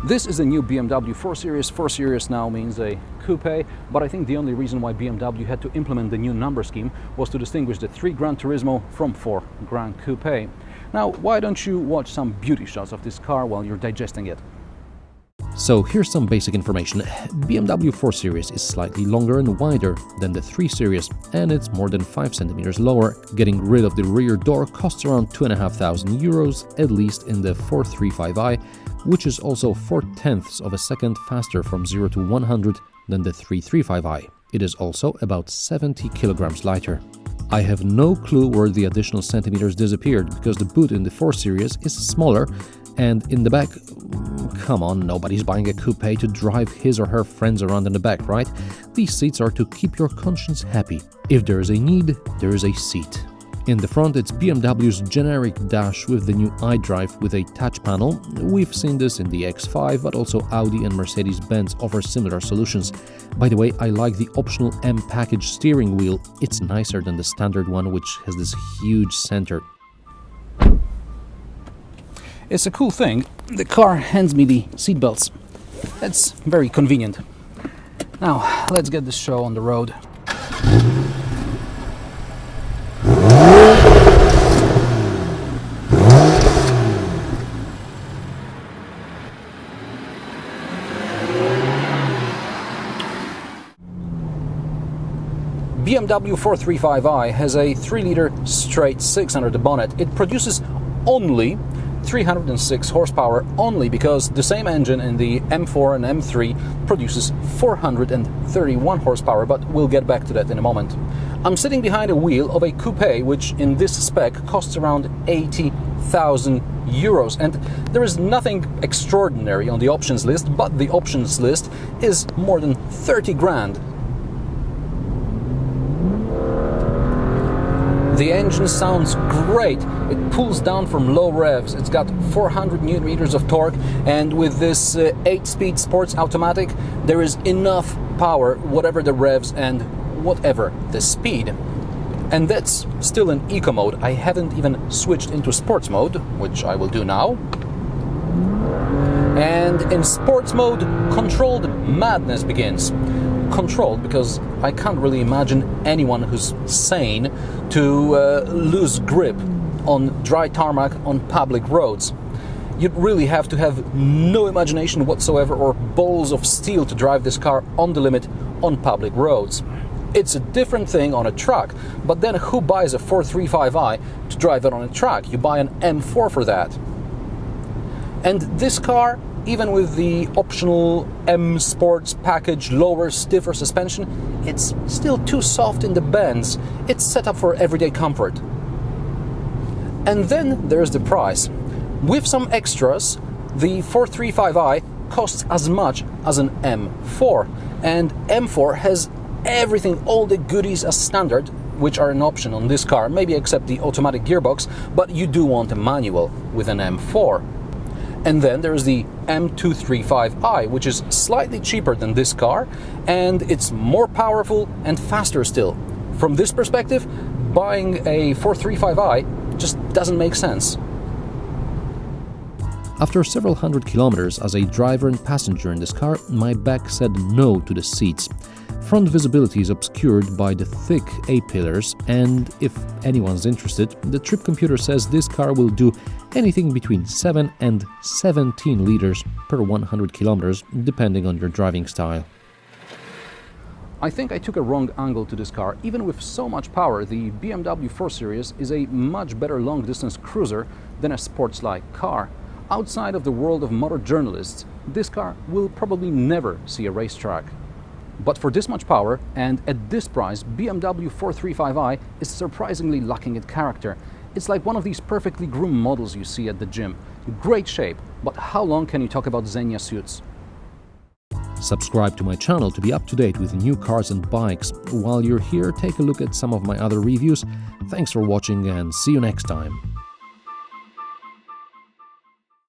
This is a new BMW 4 Series. 4 Series now means a coupe, but I think the only reason why BMW had to implement the new number scheme was to distinguish the 3 Gran Turismo from 4 Gran Coupe. Now, why don't you watch some beauty shots of this car while you're digesting it? So here's some basic information. BMW 4 Series is slightly longer and wider than the 3 Series, and it's more than 5 centimeters lower. Getting rid of the rear door costs around €2,500, at least in the 435i, which is also 0.4 of a second faster from 0 to 100 than the 335i. It is also about 70 kilograms lighter. I have no clue where the additional centimeters disappeared, because the boot in the 4 Series is smaller, and in the back, come on, nobody's buying a coupe to drive his or her friends around in the back, right? These seats are to keep your conscience happy. If there is a need, there is a seat. In the front, it's BMW's generic dash with the new iDrive with a touch panel. We've seen this in the X5, but also Audi and Mercedes-Benz offer similar solutions. By the way, I like the optional M package steering wheel. It's nicer than the standard one, which has this huge center. It's a cool thing. The car hands me the seat belts. That's very convenient. Now, let's get this show on the road. BMW 435i has a 3-liter straight 6 under the bonnet. It produces only 306 horsepower, only because the same engine in the M4 and M3 produces 431 horsepower, but we'll get back to that in a moment. I'm sitting behind a wheel of a coupe which in this spec costs around 80,000 euros, and there is nothing extraordinary on the options list, but the options list is more than 30 grand. The engine sounds great. It pulls down from low revs. It's got 400 newton meters of torque, and with this 8-speed sports automatic, there is enough power, whatever the revs and whatever the speed. And that's still in eco mode. I haven't even switched into sports mode, which I will do now. And in sports mode, controlled madness begins. Controlled because I can't really imagine anyone who's sane to lose grip on dry tarmac on public roads. You'd really have to have no imagination whatsoever or balls of steel to drive this car on the limit on public roads. It's a different thing on a truck, but then who buys a 435i to drive it on a truck? You buy an M4 for that. And this car, even with the optional M Sports package, lower, stiffer suspension, it's still too soft in the bends. It's set up for everyday comfort. And then there's the price. With some extras, the 435i costs as much as an M4. And M4 has everything, all the goodies as standard, which are an option on this car, maybe except the automatic gearbox, but you do want a manual with an M4. And then there's the M235i, which is slightly cheaper than this car, and it's more powerful and faster still. From this perspective, buying a 435i just doesn't make sense. After several hundred kilometers as a driver and passenger in this car, my back said no to the seats. Front visibility is obscured by the thick A-pillars, and if anyone's interested, the trip computer says this car will do anything between 7 and 17 liters per 100 kilometers, depending on your driving style. I think I took a wrong angle to this car. Even with so much power, the BMW 4 Series is a much better long-distance cruiser than a sports-like car. Outside of the world of motor journalists, this car will probably never see a racetrack. But for this much power and at this price, BMW 435i is surprisingly lacking in character. It's like one of these perfectly groomed models you see at the gym. Great shape, but how long can you talk about Xenia suits? Subscribe to my channel to be up to date with new cars and bikes. While you're here, take a look at some of my other reviews. Thanks for watching and see you next time.